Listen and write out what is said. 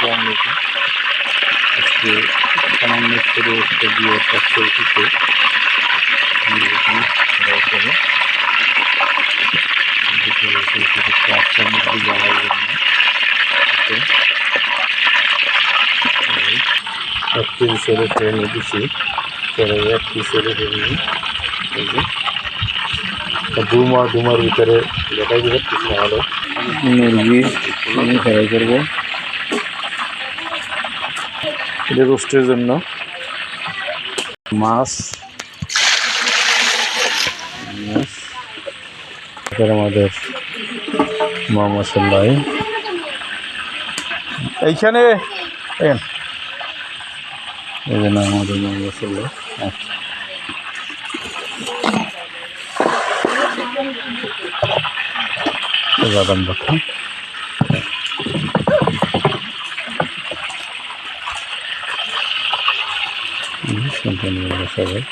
আসসালামু আলাইকুম। আজকে সামান্য ছোটো একটা দিয়ে পাচ্ছে উঠেছে বাচ্চা মুরগি জ্বালার জন্য এক কেজি ছেলে ট্রেনে দিছি ছেলে এক কেজি ছেলে ট্রেনে দুমার ভিতরে দেখাই দেবে কিছু না হলে মুরগি ফ্রাই করবো এটা রোস্টের জন্য। মাছ আমাদের মা মশলা এইখানে এই জন্য আমাদের মা মশলা বাদাম বাটা সবাই